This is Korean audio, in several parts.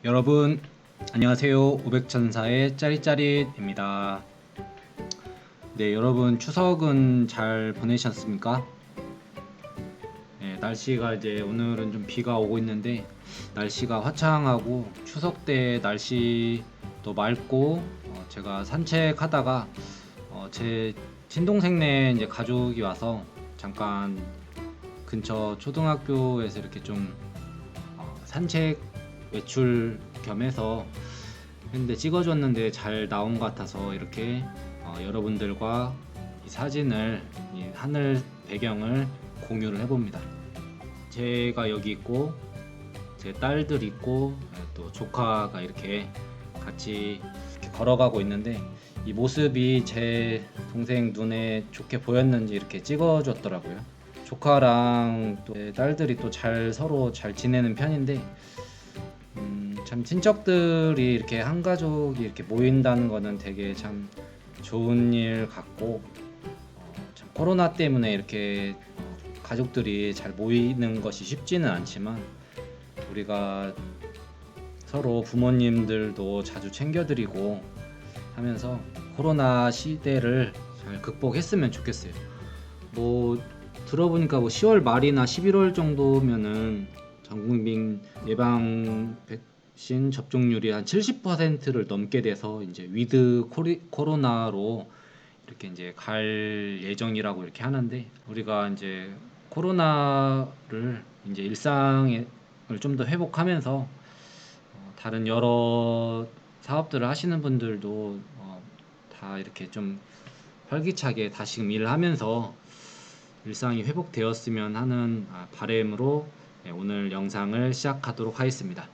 여러분 안녕하세요. 오백천사의 짜릿짜릿입니다. 네, 여러분 추석은 잘 보내셨습니까? 네, 날씨가 이제 오늘은 좀 비가 오고 있는데 날씨가 화창하고 추석 때 날씨도 맑고 제가 산책하다가 제 친동생네 이제 가족이 와서 잠깐 근처 초등학교에서 이렇게 좀 산책 외출 겸해서 했는데 찍어줬는데 잘 나온 것 같아서 이렇게 여러분들과 이 사진을 이 하늘 배경을 공유를 해봅니다. 제가 여기 있고 제 딸들 있고 또 조카가 이렇게 같이 이렇게 걸어가고 있는데 이 모습이 제 동생 눈에 좋게 보였는지 이렇게 찍어줬더라고요. 조카랑 또 제 딸들이 또 서로 잘 지내는 편인데 참 친척들이 이렇게 한 가족이 이렇게 모인다는 거는 되게 참 좋은 일 같고 참 코로나 때문에 이렇게 가족들이 잘 모이는 것이 쉽지는 않지만 우리가 서로 부모님들도 자주 챙겨드리고 하면서 코로나 시대를 잘 극복했으면 좋겠어요. 뭐 들어보니까 뭐 10월 말이나 11월 정도면은 전국민 예방 백신 접종률이 한 70%를 넘게 돼서 이제 위드 코로나로 이렇게 이제 갈 예정이라고 이렇게 하는데 우리가 이제 코로나를 이제 일상을 좀 더 회복하면서 다른 여러 사업들을 하시는 분들도 다 이렇게 좀 활기차게 다시금 일을 하면서 일상이 회복되었으면 하는 바람으로 오늘 영상을 시작하도록 하겠습니다.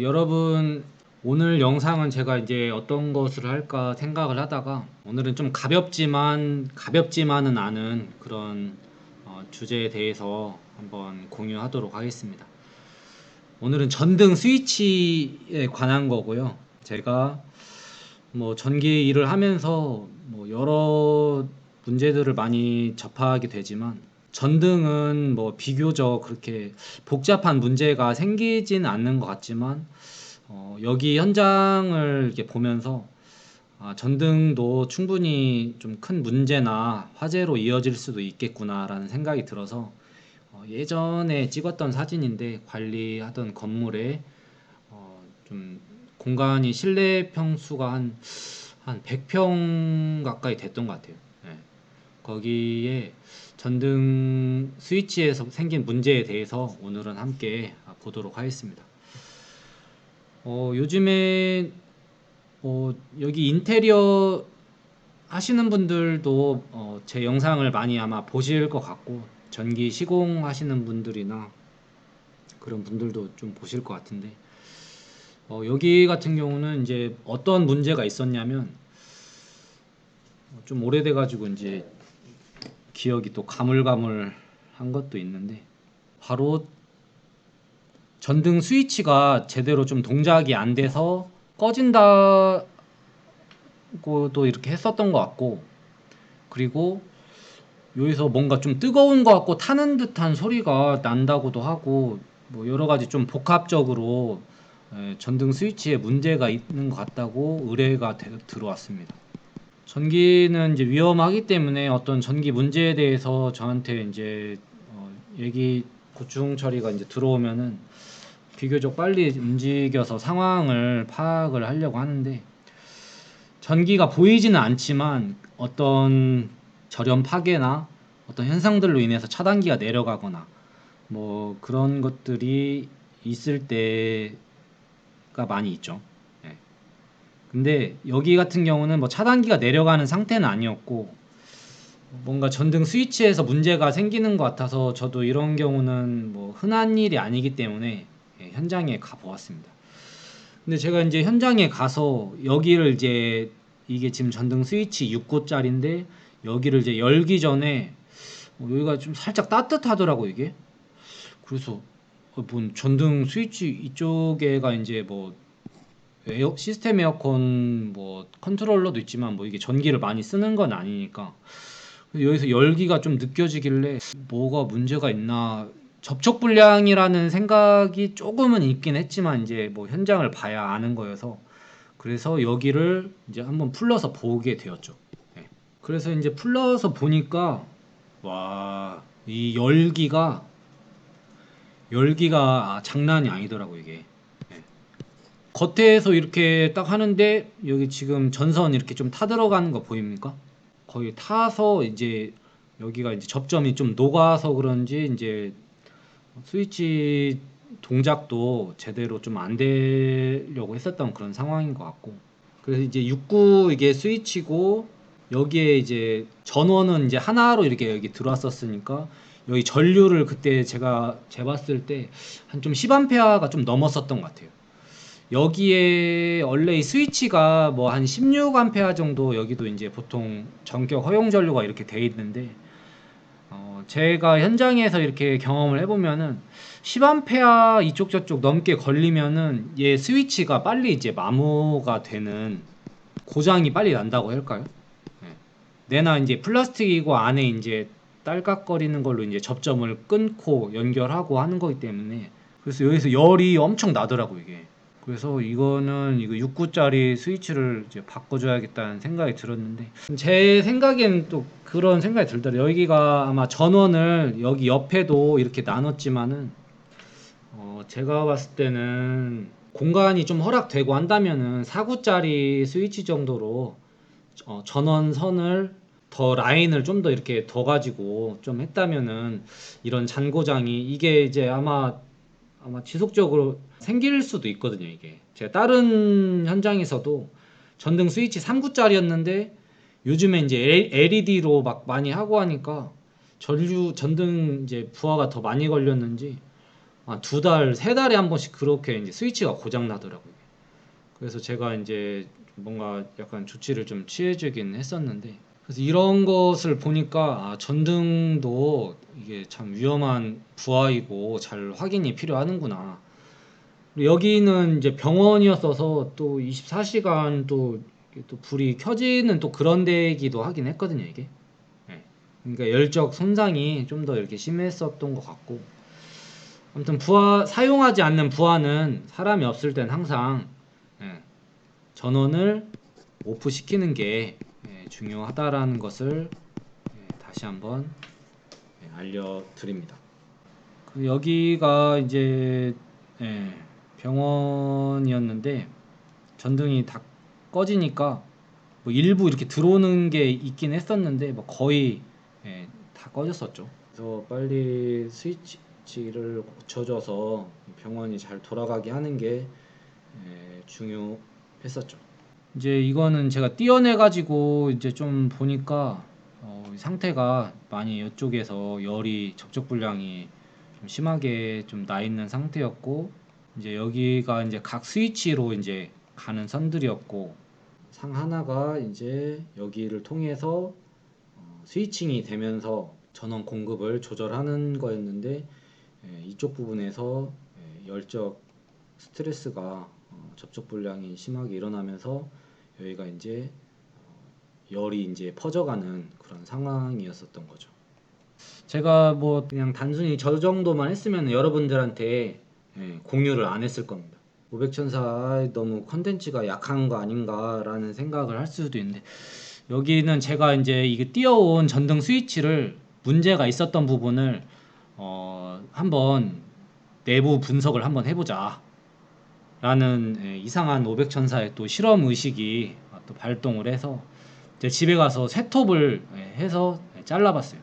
여러분 오늘 영상은 제가 이제 어떤 것을 할까 생각을 하다가 오늘은 좀 가볍지만은 않은 그런 주제에 대해서 한번 공유하도록 하겠습니다. 오늘은 전등 스위치에 관한 거고요. 제가 뭐 전기 일을 하면서 뭐 여러 문제들을 많이 접하게 되지만 전등은 뭐 비교적 그렇게 복잡한 문제가 생기진 않는 것 같지만 여기 현장을 이렇게 보면서 전등도 충분히 좀 큰 문제나 화재로 이어질 수도 있겠구나라는 생각이 들어서 예전에 찍었던 사진인데 관리하던 건물에 좀 공간이 실내 평수가 한 100평 가까이 됐던 것 같아요. 네. 거기에 전등 스위치에서 생긴 문제에 대해서 오늘은 함께 보도록 하겠습니다. 요즘에 여기 인테리어 하시는 분들도 제 영상을 많이 아마 보실 것 같고 전기 시공하시는 분들이나 그런 분들도 좀 보실 것 같은데 여기 같은 경우는 이제 어떤 문제가 있었냐면 좀 오래돼 가지고 이제 기억이 또 가물가물한 것도 있는데 바로 전등 스위치가 제대로 좀 동작이 안 돼서 꺼진다고도 이렇게 했었던 것 같고 그리고 여기서 뭔가 좀 뜨거운 것 같고 타는 듯한 소리가 난다고도 하고 뭐 여러 가지 좀 복합적으로 전등 스위치에 문제가 있는 것 같다고 의뢰가 들어왔습니다. 전기는 이제 위험하기 때문에 어떤 전기 문제에 대해서 저한테 이제 얘기 고충 처리가 이제 들어오면은 비교적 빨리 움직여서 상황을 파악을 하려고 하는데 전기가 보이지는 않지만 어떤 절연 파괴나 어떤 현상들로 인해서 차단기가 내려가거나 뭐 그런 것들이 있을 때가 많이 있죠. 예. 근데 여기 같은 경우는 뭐 차단기가 내려가는 상태는 아니었고 뭔가 전등 스위치에서 문제가 생기는 것 같아서 저도 이런 경우는 뭐 흔한 일이 아니기 때문에 현장에 가 보았습니다. 근데 제가 이제 현장에 가서 여기를 이제 이게 지금 전등 스위치 6구짜리인데 여기를 이제 열기 전에 여기가 좀 살짝 따뜻하더라고 이게. 그래서 뭔 전등 스위치 이쪽에가 이제 뭐 시스템 에어컨 뭐 컨트롤러도 있지만 뭐 이게 전기를 많이 쓰는 건 아니니까 여기서 열기가 좀 느껴지길래 뭐가 문제가 있나 접촉 불량이라는 생각이 조금은 있긴 했지만 이제 뭐 현장을 봐야 아는 거여서 그래서 여기를 이제 한번 풀러서 보게 되었죠. 예. 그래서 이제 풀러서 보니까 와, 이 열기가 장난이 아니더라고 이게. 예. 겉에서 이렇게 딱 하는데 여기 지금 전선 이렇게 좀 타들어가는 거 보입니까? 거의 타서 이제 여기가 이제 접점이 좀 녹아서 그런지 이제 스위치 동작도 제대로 좀 안 되려고 했었던 그런 상황인 것 같고 그래서 이제 69 이게 스위치고 여기에 이제 전원은 이제 하나로 이렇게 여기 들어왔었으니까 여기 전류를 그때 제가 재봤을 때 한 좀 10A가 좀 넘었었던 것 같아요. 여기에 원래 이 스위치가 뭐 한 16A 정도 여기도 이제 보통 전격 허용 전류가 이렇게 돼 있는데 제가 현장에서 이렇게 경험을 해보면은 10A 이쪽 저쪽 넘게 걸리면은 얘 스위치가 빨리 이제 마모가 되는 고장이 빨리 난다고 할까요? 예. 내나 이제 플라스틱이고 안에 이제 딸깍거리는 걸로 이제 접점을 끊고 연결하고 하는 거기 때문에 그래서 여기서 열이 엄청 나더라고 이게. 그래서 이거는 이거 69짜리 스위치를 이제 바꿔줘야겠다는 생각이 들었는데 제 생각엔 또 그런 생각이 들더라고요. 여기가 아마 전원을 여기 옆에도 이렇게 나눴지만은 제가 봤을 때는 공간이 좀 허락되고 한다면은 49짜리 스위치 정도로 전원선을 더 라인을 좀 더 이렇게 더 가지고 좀 했다면은 이런 잔고장이 이게 이제 아마 지속적으로 생길 수도 있거든요 이게. 제가 다른 현장에서도 전등 스위치 3구짜리였는데 요즘에 이제 LED로 막 많이 하고 하니까 전등 이제 부하가 더 많이 걸렸는지 두 달, 세 달에 한 번씩 그렇게 이제 스위치가 고장 나더라고요. 그래서 제가 이제 뭔가 약간 조치를 좀 취해주긴 했었는데 그래서 이런 것을 보니까 전등도 이게 참 위험한 부하이고 잘 확인이 필요하는구나. 그리고 여기는 이제 병원이었어서 또 24시간 또 불이 켜지는 또 그런 데이기도 하긴 했거든요, 이게. 예. 그러니까 열적 손상이 좀 더 이렇게 심했었던 것 같고. 아무튼 사용하지 않는 부하는 사람이 없을 땐 항상 예, 전원을 오프 시키는 게 중요하다라는 것을 다시 한번 알려드립니다. 여기가 이제 병원이었는데 전등이 다 꺼지니까 뭐 일부 이렇게 들어오는 게 있긴 했었는데 뭐 거의 다 꺼졌었죠. 그래서 빨리 스위치를 고쳐줘서 병원이 잘 돌아가게 하는 게 중요했었죠. 이제 이거는 제가 띄어내 가지고 이제 좀 보니까 상태가 많이 이쪽에서 열이 접촉 불량이 좀 심하게 좀 나 있는 상태였고 이제 여기가 이제 각 스위치로 이제 가는 선들이었고 상 하나가 이제 여기를 통해서 스위칭이 되면서 전원 공급을 조절하는 거였는데 이쪽 부분에서 열적 스트레스가 접촉 불량이 심하게 일어나면서 여기가 이제 열이 이제 퍼져가는 그런 상황이었었던 거죠. 제가 뭐 그냥 단순히 저 정도만 했으면 여러분들한테 공유를 안 했을 겁니다. 500천사 너무 컨텐츠가 약한 거 아닌가라는 생각을 할 수도 있는데 여기는 제가 이제 이게 띄어온 전등 스위치를 문제가 있었던 부분을 한번 내부 분석을 한번 해보자 라는 이상한 500천사의 또 실험 의식이 또 발동을 해서 제 집에 가서 쇠톱을 해서 잘라봤어요.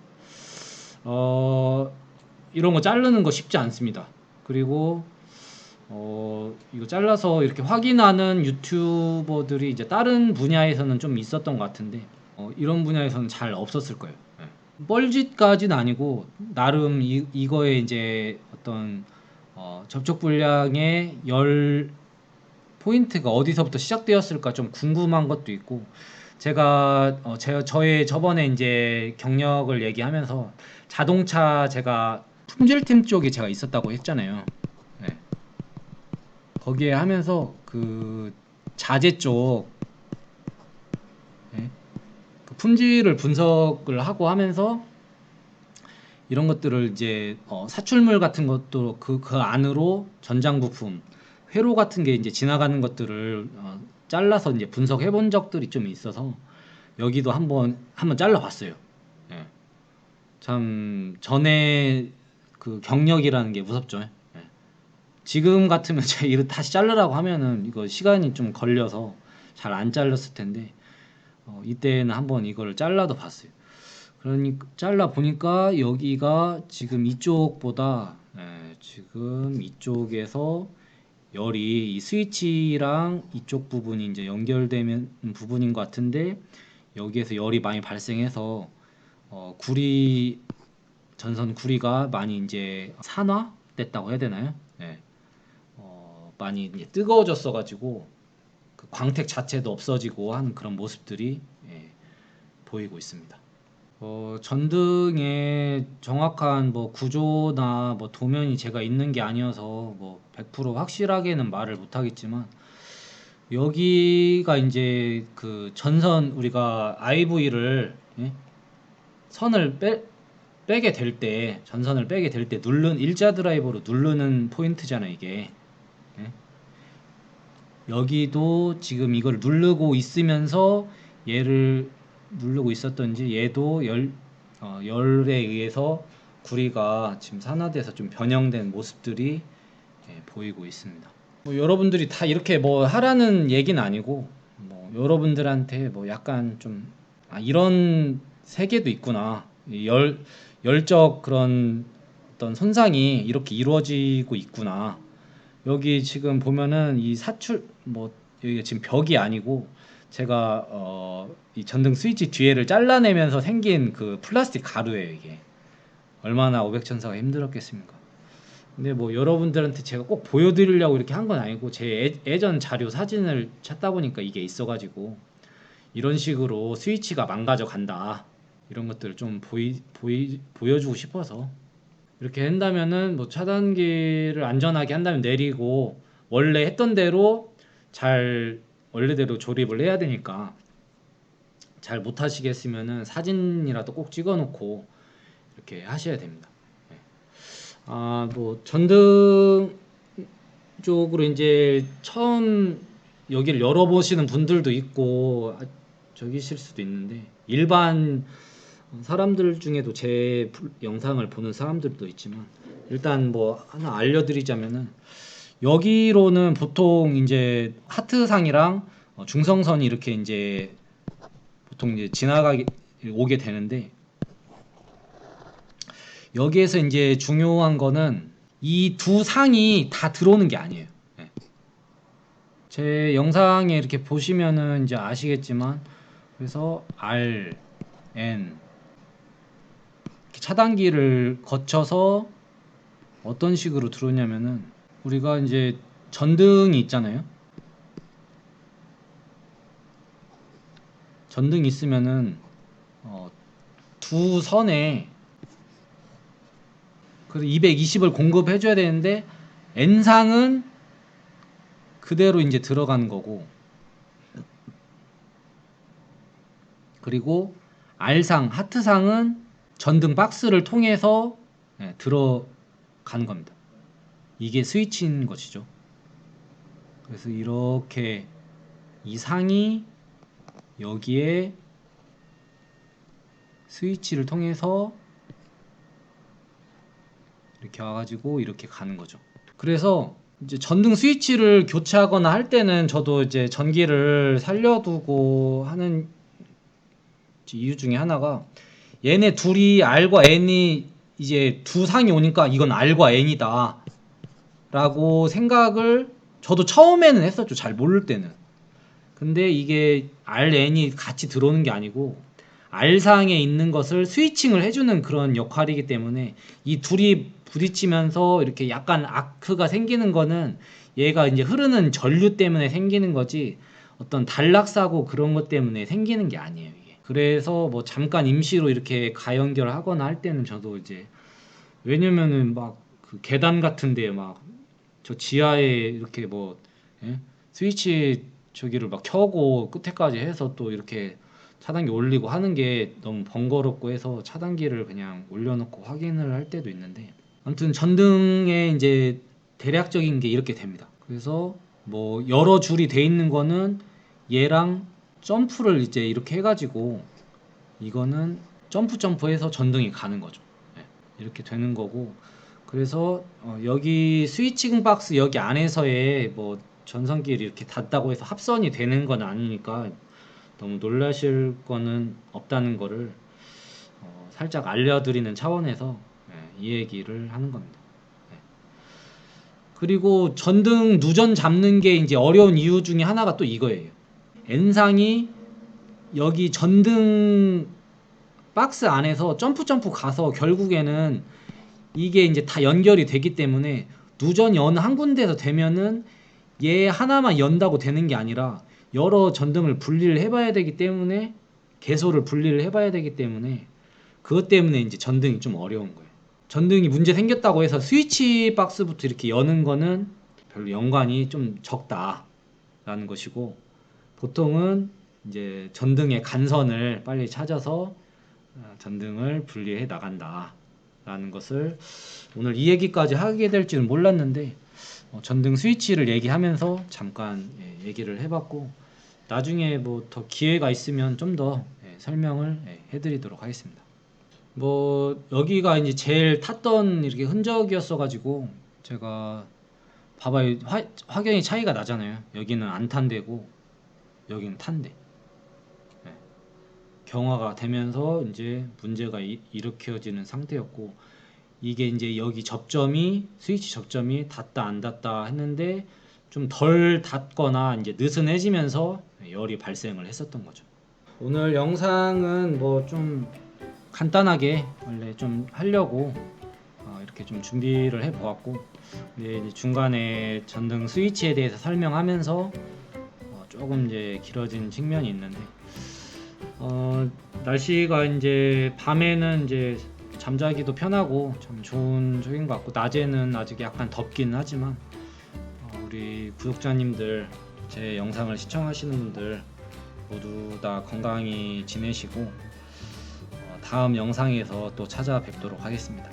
이런 거 자르는 거 쉽지 않습니다. 그리고 이거 잘라서 이렇게 확인하는 유튜버들이 이제 다른 분야에서는 좀 있었던 것 같은데 이런 분야에서는 잘 없었을 거예요. 뻘짓까지는 아니고 나름 이거에 이제 어떤 접촉 불량의 열 포인트가 어디서부터 시작되었을까 좀 궁금한 것도 있고 제가 저의 저번에 이제 경력을 얘기하면서 자동차 제가 품질팀 쪽에 제가 있었다고 했잖아요. 네. 거기에 하면서 그 자재 쪽 그 품질을 분석을 하고 하면서 이런 것들을 이제 사출물 같은 것도 그 안으로 전장 부품, 회로 같은 게 이제 지나가는 것들을 잘라서 이제 분석해 본 적들이 좀 있어서 여기도 한번 잘라 봤어요. 예. 참 전에 그 경력이라는 게 무섭죠. 예. 지금 같으면 제 이거 다시 자르라고 하면은 이거 시간이 좀 걸려서 잘 안 잘랐을 텐데 이때는 한번 이거를 잘라도 봤어요. 그러니까 잘라 보니까 여기가 지금 이쪽보다 지금 이쪽에서 열이 이 스위치랑 이쪽 부분이 이제 연결되는 부분인 것 같은데 여기에서 열이 많이 발생해서 구리 전선 구리가 많이 이제 산화됐다고 해야 되나요? 네. 많이 이제 뜨거워졌어 가지고 그 광택 자체도 없어지고 하는 그런 모습들이 보이고 있습니다. 전등의 정확한 뭐 구조나 뭐 도면이 제가 있는 게 아니어서 뭐 100% 확실하게는 말을 못 하겠지만 여기가 이제 그 전선 우리가 IV를 선을 빼게 될 때 전선을 빼게 될 때 누른 일자 드라이버로 누르는 포인트잖아요, 이게. 예? 여기도 지금 이걸 누르고 있으면서 얘를 누르고 있었던지 얘도 열에 의해서 구리가 지금 산화돼서 좀 변형된 모습들이 보이고 있습니다. 뭐 여러분들이 다 이렇게 뭐 하라는 얘기는 아니고 뭐 여러분들한테 뭐 약간 좀 이런 세계도 있구나. 열적 그런 어떤 손상이 이렇게 이루어지고 있구나. 여기 지금 보면은 이 사출 뭐 여기가 지금 벽이 아니고 제가 이 전등 스위치 뒤에를 잘라내면서 생긴 그 플라스틱 가루예요, 이게. 얼마나 500천사가 힘들었겠습니까? 근데 뭐 여러분들한테 제가 꼭 보여드리려고 이렇게 한 건 아니고 제 예전 자료 사진을 찾다 보니까 이게 있어가지고 이런 식으로 스위치가 망가져 간다 이런 것들을 좀 보여주고 싶어서 이렇게 한다면은 뭐 차단기를 안전하게 한다면 내리고 원래 했던 대로 잘 원래대로 조립을 해야 되니까 잘 못하시겠으면은 사진이라도 꼭 찍어놓고 이렇게 하셔야 됩니다. 뭐 전등 쪽으로 이제 처음 여기를 열어보시는 분들도 있고 저기실 수도 있는데 일반 사람들 중에도 제 영상을 보는 사람들도 있지만 일단 뭐 하나 알려드리자면은 여기로는 보통 이제 하트상이랑 중성선이 이렇게 이제 보통 이제 지나가게 오게 되는데 여기에서 이제 중요한 거는 이 두 상이 다 들어오는 게 아니에요. 예. 제 영상에 이렇게 보시면은 이제 아시겠지만 그래서 R, N 이렇게 차단기를 거쳐서 어떤 식으로 들어오냐면은 우리가 이제 전등이 있잖아요. 전등이 있으면은 두 선에 그 220을 공급해 줘야 되는데 N상은 그대로 이제 들어가는 거고 그리고 R상, 하트상은 전등 박스를 통해서 들어가는 겁니다. 이게 스위치인 것이죠. 그래서 이렇게 이 상이 여기에 스위치를 통해서 이렇게 와가지고 이렇게 가는 거죠. 그래서 이제 전등 스위치를 교체하거나 할 때는 저도 이제 전기를 살려두고 하는 이유 중에 하나가 얘네 둘이 R과 N이 이제 두 상이 오니까 이건 R과 N이다 라고 생각을 저도 처음에는 했었죠. 잘 모를 때는. 근데 이게 R, N이 같이 들어오는 게 아니고 R상에 있는 것을 스위칭을 해주는 그런 역할이기 때문에 이 둘이 부딪히면서 이렇게 약간 아크가 생기는 거는 얘가 이제 흐르는 전류 때문에 생기는 거지 어떤 단락사고 그런 것 때문에 생기는 게 아니에요, 이게. 그래서 뭐 잠깐 임시로 이렇게 가연결하거나 할 때는 저도 이제 왜냐면은 막 그 계단 같은데 막 저 지하에 이렇게 뭐 스위치 저기를 막 켜고 끝에까지 해서 또 이렇게 차단기 올리고 하는 게 너무 번거롭고 해서 차단기를 그냥 올려놓고 확인을 할 때도 있는데, 아무튼 전등에 이제 대략적인 게 이렇게 됩니다. 그래서 뭐 여러 줄이 돼 있는 거는 얘랑 점프를 이제 이렇게 해가지고 이거는 점프해서 전등이 가는 거죠. 네, 이렇게 되는 거고, 그래서 여기 스위칭 박스 여기 안에서의 뭐 전선끼리 이렇게 닿다고 해서 합선이 되는 건 아니니까 너무 놀라실 거는 없다는 거를 살짝 알려드리는 차원에서 이 얘기를 하는 겁니다. 네. 그리고 전등 누전 잡는 게 이제 어려운 이유 중에 하나가 또 이거예요. N상이 여기 전등 박스 안에서 점프 가서 결국에는 이게 이제 다 연결이 되기 때문에 누전이 어느 한 군데에서 되면은 얘 하나만 연다고 되는 게 아니라 여러 전등을 분리를 해봐야 되기 때문에, 개소를 분리를 해봐야 되기 때문에, 그것 때문에 이제 전등이 좀 어려운 거예요. 전등이 문제 생겼다고 해서 스위치 박스부터 이렇게 여는 거는 별로 연관이 좀 적다라는 것이고, 보통은 이제 전등의 간선을 빨리 찾아서 전등을 분리해 나간다 라는 것을 오늘 이 얘기까지 하게 될 줄은 몰랐는데, 전등 스위치를 얘기하면서 잠깐 얘기를 해봤고, 나중에 뭐 더 기회가 있으면 좀 더 설명을 해드리도록 하겠습니다. 뭐 여기가 이제 제일 탔던 이렇게 흔적이었어 가지고, 제가 봐봐요, 확연히 차이가 나잖아요. 여기는 안 탄 데고 여기는 탄 데. 네. 경화가 되면서 이제 문제가 일으켜지는 상태였고, 이게 이제 여기 접점이, 스위치 접점이 닿다 안 닿다 했는데 좀 덜 닿거나 이제 느슨해지면서 열이 발생을 했었던 거죠. 오늘 영상은 뭐 좀 간단하게 원래 좀 하려고 이렇게 좀 준비를 해 보았고, 근데 이제 중간에 전등 스위치에 대해서 설명하면서 조금 이제 길어진 측면이 있는데, 날씨가 이제 밤에는 이제 잠자기도 편하고 참 좋은 쪽인 것 같고, 낮에는 아직 약간 덥기는 하지만 우리 구독자님들, 제 영상을 시청하시는 분들 모두 다 건강히 지내시고 다음 영상에서 또 찾아뵙도록 하겠습니다.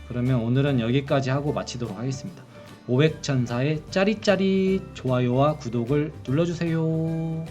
그러면 오늘은 여기까지 하고 마치도록 하겠습니다. 500천사의 짜릿짜릿 좋아요와 구독을 눌러주세요.